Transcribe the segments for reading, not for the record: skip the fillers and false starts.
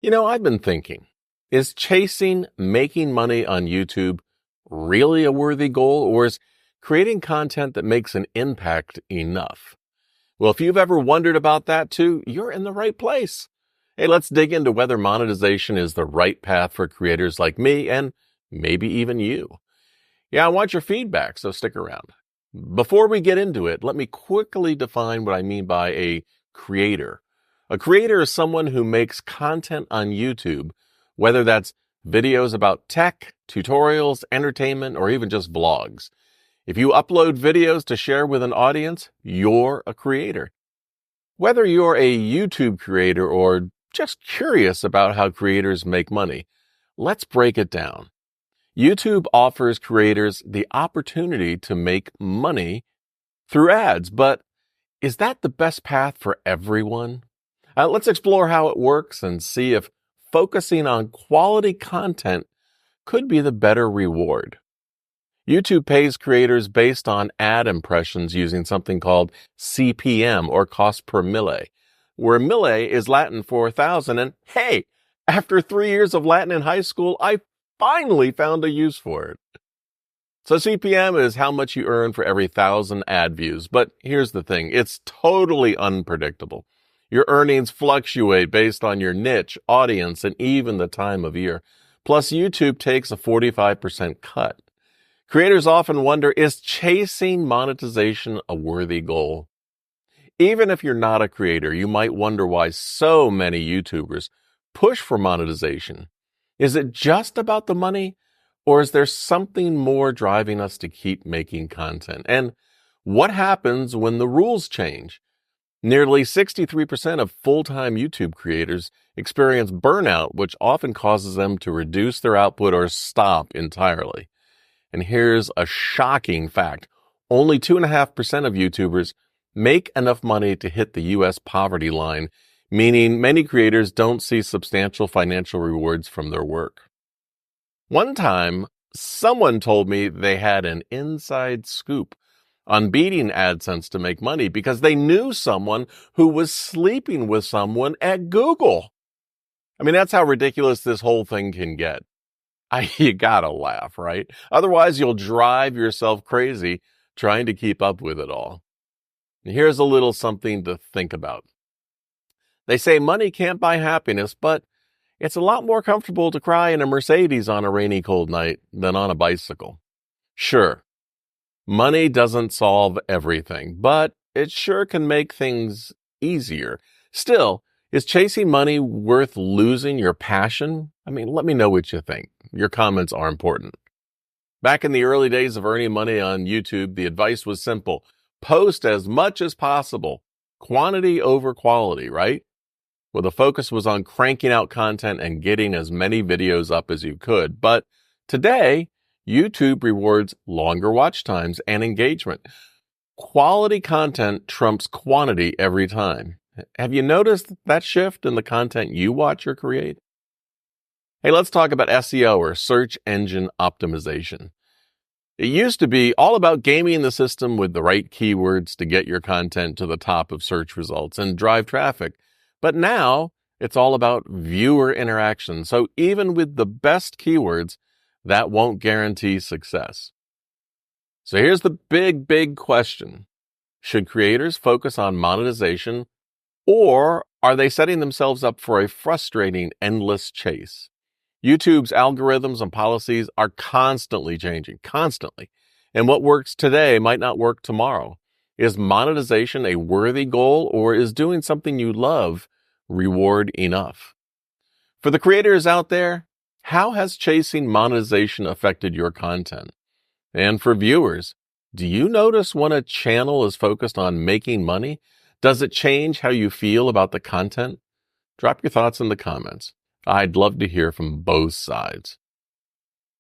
I've been thinking, is chasing making money on YouTube really a worthy goal, or is creating content that makes an impact enough? Well, if you've ever wondered about that too, you're in the right place. Hey, let's dig into whether monetization is the right path for creators like me and maybe even you. Yeah, I want your feedback, so stick around. Before we get into it, let me quickly define what I mean by a creator. A creator is someone who makes content on YouTube, whether that's videos about tech, tutorials, entertainment, or even just vlogs. If you upload videos to share with an audience, you're a creator. Whether you're a YouTube creator or just curious about how creators make money, let's break it down. YouTube offers creators the opportunity to make money through ads, but is that the best path for everyone? Let's explore how it works and see if focusing on quality content could be the better reward. YouTube pays creators based on ad impressions using something called CPM, or cost per mille, where mille is Latin for 1,000. And hey, after 3 years of Latin in high school, I finally found a use for it. So CPM is how much you earn for every 1,000 ad views. But here's the thing, it's totally unpredictable. Your earnings fluctuate based on your niche, audience, and even the time of year. Plus, YouTube takes a 45% cut. Creators often wonder, is chasing monetization a worthy goal? Even if you're not a creator, you might wonder why so many YouTubers push for monetization. Is it just about the money, or is there something more driving us to keep making content? And what happens when the rules change? Nearly 63% of full-time YouTube creators experience burnout, which often causes them to reduce their output or stop entirely. And here's a shocking fact. Only 2.5% of YouTubers make enough money to hit the U.S. poverty line, meaning many creators don't see substantial financial rewards from their work. One time, someone told me they had an inside scoop on beating AdSense to make money because they knew someone who was sleeping with someone at Google. I mean, that's how ridiculous this whole thing can get. You gotta laugh, right? Otherwise, you'll drive yourself crazy trying to keep up with it all. And here's a little something to think about. They say money can't buy happiness, but it's a lot more comfortable to cry in a Mercedes on a rainy, cold night than on a bicycle. Sure, money doesn't solve everything, but it sure can make things easier. Still, is chasing money worth losing your passion? I mean, let me know what you think. Your comments are important. Back in the early days of earning money on YouTube, the advice was simple. Post as much as possible. Quantity over quality, right? Well, the focus was on cranking out content and getting as many videos up as you could. But today, YouTube rewards longer watch times and engagement. Quality content trumps quantity every time. Have you noticed that shift in the content you watch or create? Hey, let's talk about SEO, or search engine optimization. It used to be all about gaming the system with the right keywords to get your content to the top of search results and drive traffic. But now it's all about viewer interaction. So even with the best keywords, that won't guarantee success. So here's the big question. Should creators focus on monetization, or are they setting themselves up for a frustrating, endless chase? YouTube's algorithms and policies are constantly changing, constantly. And what works today might not work tomorrow. Is monetization a worthy goal, or is doing something you love reward enough? For the creators out there, how has chasing monetization affected your content? And for viewers, do you notice when a channel is focused on making money? Does it change how you feel about the content? Drop your thoughts in the comments. I'd love to hear from both sides.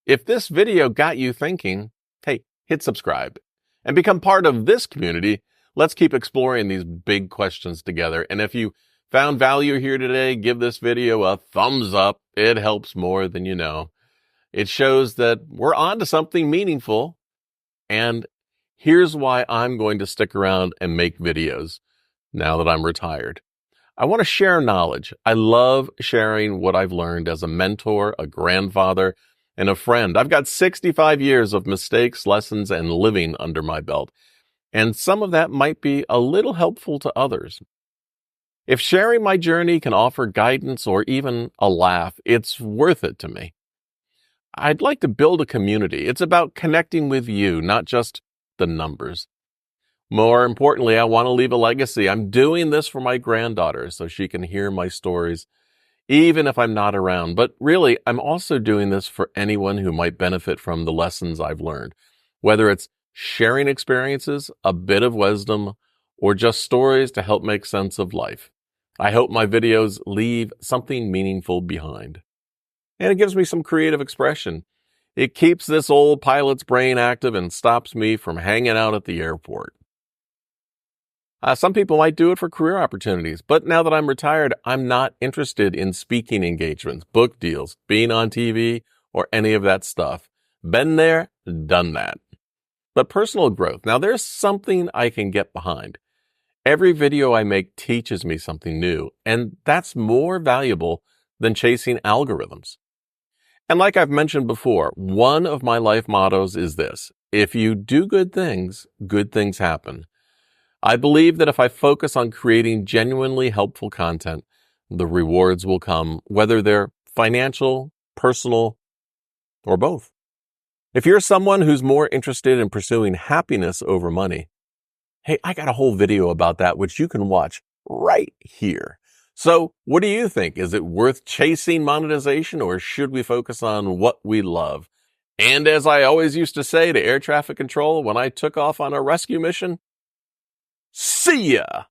If this video got you thinking, hey, hit subscribe and become part of this community. Let's keep exploring these big questions together. And if you found value here today, give this video a thumbs up. It helps more than you know. It shows that we're on to something meaningful. And here's why I'm going to stick around and make videos now that I'm retired. I want to share knowledge. I love sharing what I've learned as a mentor, a grandfather, and a friend. I've got 65 years of mistakes, lessons, and living under my belt. And some of that might be a little helpful to others. If sharing my journey can offer guidance or even a laugh, it's worth it to me. I'd like to build a community. It's about connecting with you, not just the numbers. More importantly, I want to leave a legacy. I'm doing this for my granddaughter so she can hear my stories, even if I'm not around. But really, I'm also doing this for anyone who might benefit from the lessons I've learned, whether it's sharing experiences, a bit of wisdom, or just stories to help make sense of life. I hope my videos leave something meaningful behind. And it gives me some creative expression. It keeps this old pilot's brain active and stops me from hanging out at the airport. Some people might do it for career opportunities, but now that I'm retired, I'm not interested in speaking engagements, book deals, being on TV, or any of that stuff. Been there, done that. But personal growth, now there's something I can get behind. Every video I make teaches me something new, and that's more valuable than chasing algorithms. And like I've mentioned before, one of my life mottos is this: if you do good things happen. I believe that if I focus on creating genuinely helpful content, the rewards will come, whether they're financial, personal, or both. If you're someone who's more interested in pursuing happiness over money, hey, I got a whole video about that, which you can watch right here. So what do you think? Is it worth chasing monetization, or should we focus on what we love? And as I always used to say to air traffic control when I took off on a rescue mission, see ya!